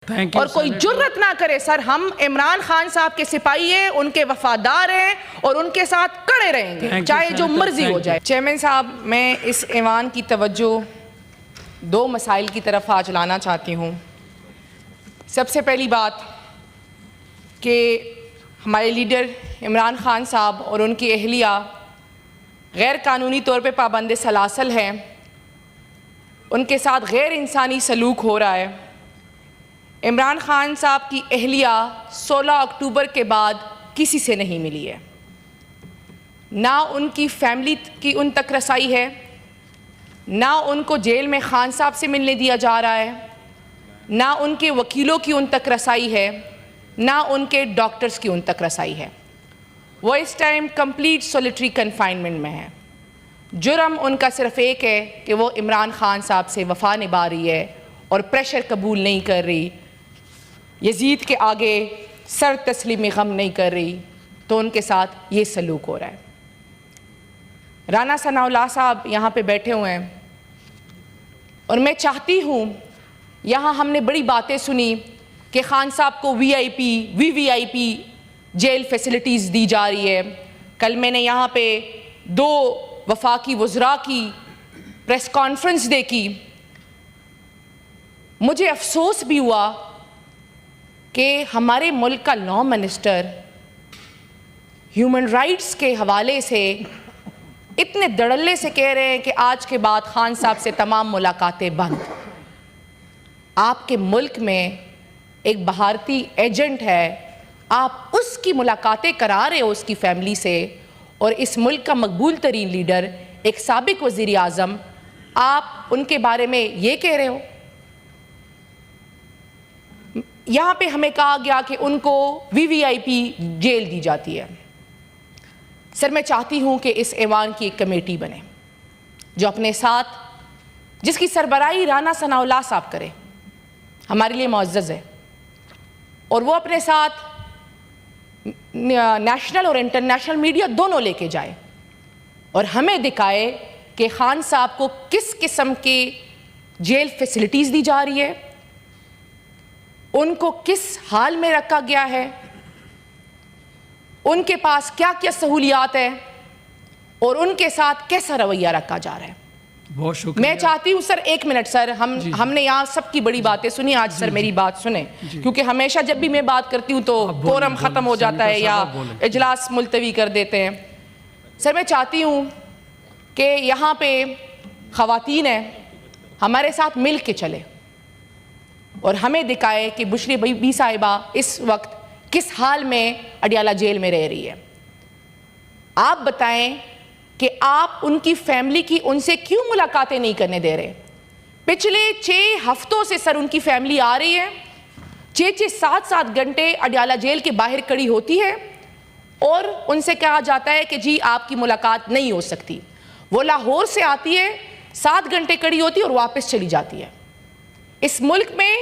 اور کوئی جرت نہ کرے سر، ہم عمران خان صاحب کے سپاہی ہیں، ان کے وفادار ہیں اور ان کے ساتھ کڑے رہیں گے چاہے جو مرضی ہو جائے۔ چیئرمین صاحب، میں اس ایوان کی توجہ دو مسائل کی طرف آج لانا چاہتی ہوں۔ سب سے پہلی بات کہ ہمارے لیڈر عمران خان صاحب اور ان کی اہلیہ غیر قانونی طور پہ پابند سلاسل ہیں، ان کے ساتھ غیر انسانی سلوک ہو رہا ہے۔ عمران خان صاحب کی اہلیہ 16 اکتوبر کے بعد کسی سے نہیں ملی ہے، نہ ان کی فیملی کی ان تک رسائی ہے، نہ ان کو جیل میں خان صاحب سے ملنے دیا جا رہا ہے، نہ ان کے وکیلوں کی ان تک رسائی ہے، نہ ان کے ڈاکٹرز کی ان تک رسائی ہے۔ وہ اس ٹائم کمپلیٹ سولیٹری کنفائنمنٹ میں ہے۔ جرم ان کا صرف ایک ہے کہ وہ عمران خان صاحب سے وفا نبھا رہی ہے اور پریشر قبول نہیں کر رہی، یزید کے آگے سر تسلیم غم نہیں کر رہی، تو ان کے ساتھ یہ سلوک ہو رہا ہے۔ رانا ثناء اللہ صاحب یہاں پہ بیٹھے ہوئے ہیں اور میں چاہتی ہوں، یہاں ہم نے بڑی باتیں سنی کہ خان صاحب کو وی آئی پی جیل فیسلٹیز دی جا رہی ہے۔ کل میں نے یہاں پہ 2 وفاقی وزراء کی پریس کانفرنس دیکھی، مجھے افسوس بھی ہوا کہ ہمارے ملک کا لا منسٹر ہیومن رائٹس کے حوالے سے اتنے دڑلے سے کہہ رہے ہیں کہ آج کے بعد خان صاحب سے تمام ملاقاتیں بند۔ آپ کے ملک میں ایک بھارتی ایجنٹ ہے، آپ اس کی ملاقاتیں کرا رہے ہو اس کی فیملی سے، اور اس ملک کا مقبول ترین لیڈر ایک سابق وزیر اعظم، آپ ان کے بارے میں یہ کہہ رہے ہو۔ یہاں پہ ہمیں کہا گیا کہ ان کو وی آئی پی جیل دی جاتی ہے۔ سر، میں چاہتی ہوں کہ اس ایوان کی ایک کمیٹی بنے جو اپنے ساتھ، جس کی سربراہی رانا ثناء اللہ صاحب کرے، ہمارے لیے معزز ہے، اور وہ اپنے ساتھ نیشنل اور انٹرنیشنل میڈیا دونوں لے کے جائے اور ہمیں دکھائے کہ خان صاحب کو کس قسم کی جیل فیسلٹیز دی جا رہی ہے، ان کو کس حال میں رکھا گیا ہے، ان کے پاس کیا کیا سہولیات ہیں، اور ان کے ساتھ کیسا رویہ رکھا جا رہا ہے۔ بہت شکریہ۔ میں چاہتی ہوں سر، 1 منٹ سر، ہم نے یہاں سب کی بڑی باتیں سنی، آج سر میری بات سنیں، کیونکہ ہمیشہ جب بھی میں بات کرتی ہوں تو کورم ختم ہو جاتا ہے یا اجلاس ملتوی کر دیتے ہیں۔ سر، میں چاہتی ہوں کہ یہاں پہ خواتین ہیں، ہمارے ساتھ مل کے چلے اور ہمیں دکھائے کہ بشری بی بی صاحبہ اس وقت کس حال میں اڈیالہ جیل میں رہ رہی ہے۔ آپ بتائیں کہ آپ ان کی فیملی کی ان سے کیوں ملاقاتیں نہیں کرنے دے رہے؟ پچھلے 6 ہفتوں سے سر ان کی فیملی آ رہی ہے، 6 7 گھنٹے اڈیالہ جیل کے باہر کڑی ہوتی ہے اور ان سے کہا جاتا ہے کہ جی آپ کی ملاقات نہیں ہو سکتی۔ وہ لاہور سے آتی ہے، 7 گھنٹے کڑی ہوتی ہے اور واپس چلی جاتی ہے۔ اس ملک میں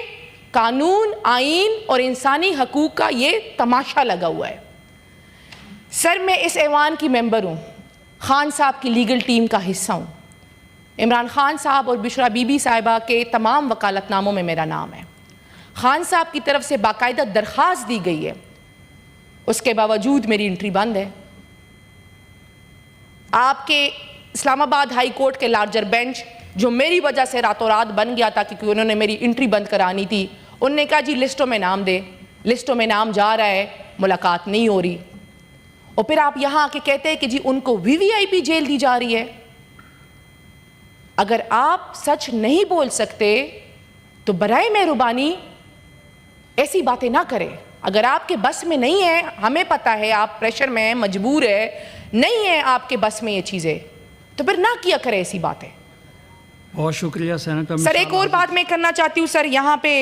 قانون، آئین اور انسانی حقوق کا یہ تماشا لگا ہوا ہے۔ سر، میں اس ایوان کی ممبر ہوں، خان صاحب کی لیگل ٹیم کا حصہ ہوں۔ عمران خان صاحب اور بشرا بی بی صاحبہ کے تمام وکالت ناموں میں میرا نام ہے۔ خان صاحب کی طرف سے باقاعدہ درخواست دی گئی ہے، اس کے باوجود میری انٹری بند ہے۔ آپ کے اسلام آباد ہائی کورٹ کے لارجر بینچ، جو میری وجہ سے راتوں رات بن گیا تھا کیونکہ انہوں نے میری انٹری بند کرانی تھی، انہوں نے کہا جی لسٹوں میں نام دے، لسٹوں میں نام جا رہا ہے، ملاقات نہیں ہو رہی، اور پھر آپ یہاں آ کے کہتے ہیں کہ جی ان کو وی آئی پی جیل دی جا رہی ہے۔ اگر آپ سچ نہیں بول سکتے تو برائے مہربانی ایسی باتیں نہ کریں۔ اگر آپ کے بس میں نہیں ہے، ہمیں پتہ ہے آپ پریشر میں ہیں، مجبور ہے، نہیں ہے آپ کے بس میں یہ چیزیں، تو پھر نہ کیا کریں ایسی باتیں۔ بہت شکریہ سینیٹر۔ سر، ایک اور بات میں کرنا چاہتی ہوں سر، یہاں پہ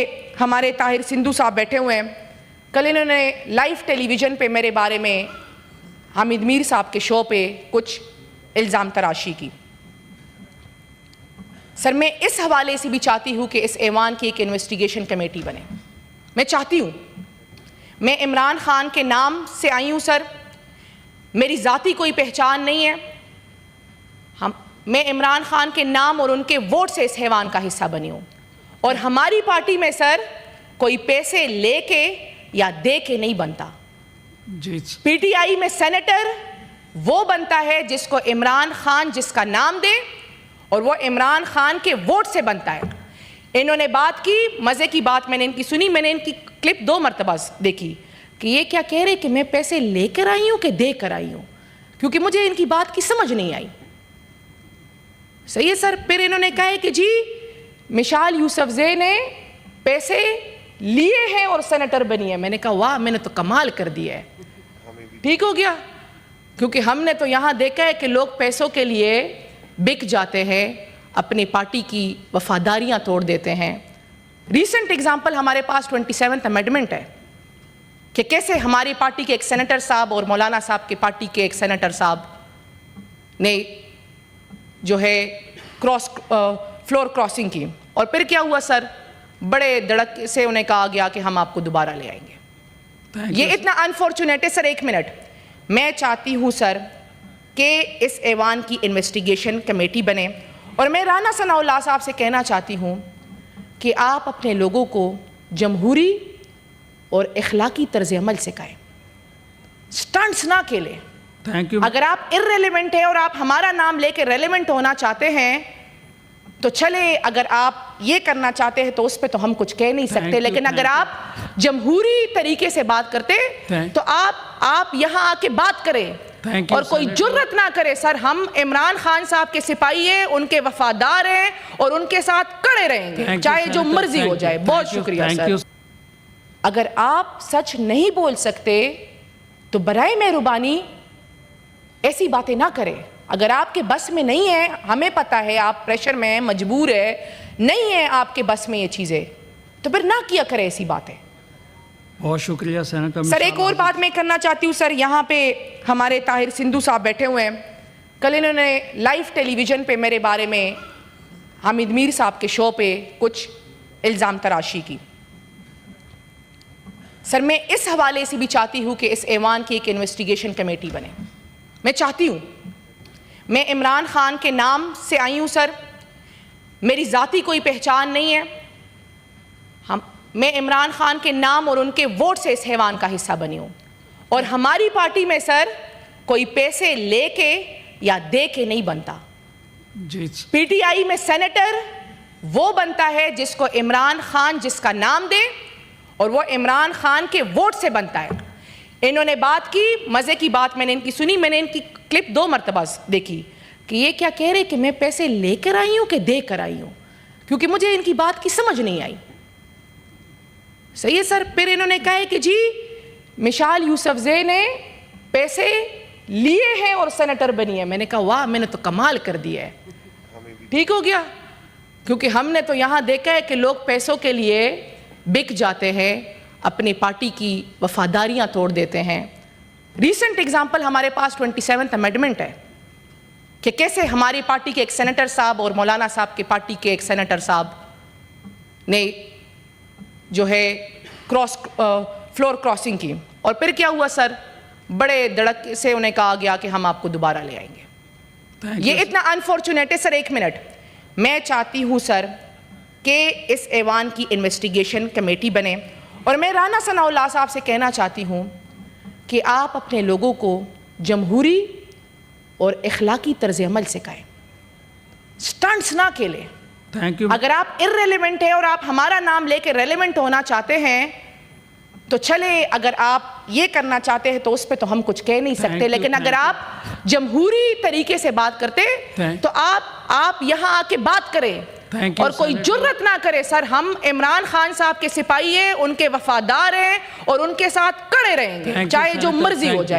ہمارے طاہر سندھو صاحب بیٹھے ہوئے ہیں، کل انہوں نے لائیو ٹیلی ویژن پہ میرے بارے میں حامد میر صاحب کے شو پہ کچھ الزام تراشی کی۔ سر، میں اس حوالے سے بھی چاہتی ہوں کہ اس ایوان کی ایک انویسٹیگیشن کمیٹی بنے۔ میں چاہتی ہوں، میں عمران خان کے نام سے آئی ہوں سر، میری ذاتی کوئی پہچان نہیں ہے، میں عمران خان کے نام اور ان کے ووٹ سے اس ایوان کا حصہ بنی ہوں، اور ہماری پارٹی میں سر کوئی پیسے لے کے یا دے کے نہیں بنتا. جی پی ٹی آئی میں سینیٹر وہ بنتا ہے جس کو عمران خان جس کا نام دے اور وہ عمران خان کے ووٹ سے بنتا ہے. انہوں نے بات کی, مزے کی بات میں نے ان کی سنی, میں نے ان کی کلپ 2 مرتبہ دیکھی کہ یہ کیا کہہ رہے کہ میں پیسے لے کر آئی ہوں کہ دے کر آئی ہوں, کیونکہ مجھے ان کی بات کی سمجھ نہیں آئی. صحیح ہے سر. پھر انہوں نے کہا ہے کہ جی مشال یوسفزئی نے پیسے لیے ہیں اور سینیٹر بنی ہے. میں نے کہا واہ, میں نے تو کمال کر دیا ہے. ٹھیک ہو گیا, کیونکہ ہم نے تو یہاں دیکھا ہے کہ لوگ پیسوں کے لیے بک جاتے ہیں, اپنی پارٹی کی وفاداریاں توڑ دیتے ہیں. ریسنٹ ایگزامپل ہمارے پاس 27th امینڈمنٹ ہے کہ کیسے ہماری پارٹی کے ایک سینیٹر صاحب اور مولانا صاحب کی پارٹی کے ایک سینیٹر صاحب نے جو ہے فلور کراسنگ کی, اور پھر کیا ہوا سر, بڑے دڑک سے انہیں کہا گیا کہ ہم آپ کو دوبارہ لے آئیں گے. یہ اتنا انفارچونیٹ ہے سر. 1 منٹ, میں چاہتی ہوں سر کہ اس ایوان کی انویسٹیگیشن کمیٹی بنے, اور میں رانا ثناء اللہ صاحب سے کہنا چاہتی ہوں کہ آپ اپنے لوگوں کو جمہوری اور اخلاقی طرز عمل سکھائیں, سٹنٹس نہ کھیلیں. Thank you. اگر آپ irrelevant ہیں اور آپ ہمارا نام لے کے ریلیونٹ ہونا چاہتے ہیں تو چلے, اگر آپ یہ کرنا چاہتے ہیں تو اس پہ تو ہم کچھ کہہ نہیں سکتے, لیکن اگر آپ جمہوری طریقے سے بات کرتے تو آپ یہاں آ کے بات کریں, اور کوئی جرت نہ کرے سر. ہم عمران خان صاحب کے سپاہی ہیں, ان کے وفادار ہیں, اور ان کے ساتھ کڑے رہیں گے چاہے جو مرضی ہو جائے. بہت شکریہ سر. اگر آپ سچ نہیں بول سکتے تو برائے مہربانی ایسی باتیں نہ کریں. اگر آپ کے بس میں نہیں ہے, ہمیں پتہ ہے آپ پریشر میں ہیں, مجبور ہے, نہیں ہے آپ کے بس میں یہ چیزیں, تو پھر نہ کیا کریں ایسی باتیں. بہت شکریہ سینیٹر. سر ایک اور بات میں کرنا چاہتی ہوں سر. یہاں پہ ہمارے طاہر سندھو صاحب بیٹھے ہوئے ہیں. کل انہوں نے لائیو ٹیلی ویژن پہ میرے بارے میں حامد میر صاحب کے شو پہ کچھ الزام تراشی کی. سر میں اس حوالے سے بھی چاہتی ہوں کہ اس ایوان کی ایک انویسٹیگیشن کمیٹی بنے. میں چاہتی ہوں, میں عمران خان کے نام سے آئی ہوں سر, میری ذاتی کوئی پہچان نہیں ہے. میں عمران خان کے نام اور ان کے ووٹ سے اس ایوان کا حصہ بنی ہوں, اور ہماری پارٹی میں سر کوئی پیسے لے کے یا دے کے نہیں بنتا. پی ٹی آئی میں سینیٹر وہ بنتا ہے جس کو عمران خان جس کا نام دے اور وہ عمران خان کے ووٹ سے بنتا ہے. انہوں نے بات کی, مزے کی بات میں نے ان کی سنی, میں نے ان کی کلپ 2 مرتبہ دیکھی کہ یہ کیا کہہ رہے کہ میں پیسے لے کر آئی ہوں کہ دے کر آئی ہوں, کیونکہ مجھے ان کی بات کی سمجھ نہیں آئی. صحیح ہے سر. پھر انہوں نے کہا ہے کہ جی مشال یوسفزئی نے پیسے لیے ہیں اور سینیٹر بنی ہے. میں نے کہا واہ, میں نے تو کمال کر دیا ہے. ٹھیک ہو گیا, کیونکہ ہم نے تو یہاں دیکھا ہے کہ لوگ پیسوں کے لیے بک جاتے ہیں, اپنی پارٹی کی وفاداریاں توڑ دیتے ہیں. ریسنٹ ایگزامپل ہمارے پاس 27th امینڈمنٹ ہے کہ کیسے ہماری پارٹی کے ایک سینیٹر صاحب اور مولانا صاحب کی پارٹی کے ایک سینیٹر صاحب نے جو ہے فلور کراسنگ کی, اور پھر کیا ہوا سر, بڑے دڑک سے انہیں کہا گیا کہ ہم آپ کو دوبارہ لے آئیں گے. یہ اتنا انفارچونیٹ ہے سر. 1 منٹ, میں چاہتی ہوں سر کہ اس ایوان کی انویسٹیگیشن کمیٹی بنے, اور میں رانا ثناء اللہ صاحب سے کہنا چاہتی ہوں کہ آپ اپنے لوگوں کو جمہوری اور اخلاقی طرز عمل سکھائیں, سٹنٹس نہ کھیلیں. Thank you. اگر آپ irrelevant ہیں اور آپ ہمارا نام لے کے ریلیونٹ ہونا چاہتے ہیں تو چلے, اگر آپ یہ کرنا چاہتے ہیں تو اس پہ تو ہم کچھ کہہ نہیں سکتے, لیکن اگر آپ جمہوری طریقے سے بات کرتے تو آپ یہاں آ کے بات کریں, اور کوئی جرت نہ کرے سر. ہم عمران خان صاحب کے سپاہی ہیں, ان کے وفادار ہیں, اور ان کے ساتھ کڑے رہیں گے چاہے جو مرضی ہو جائے.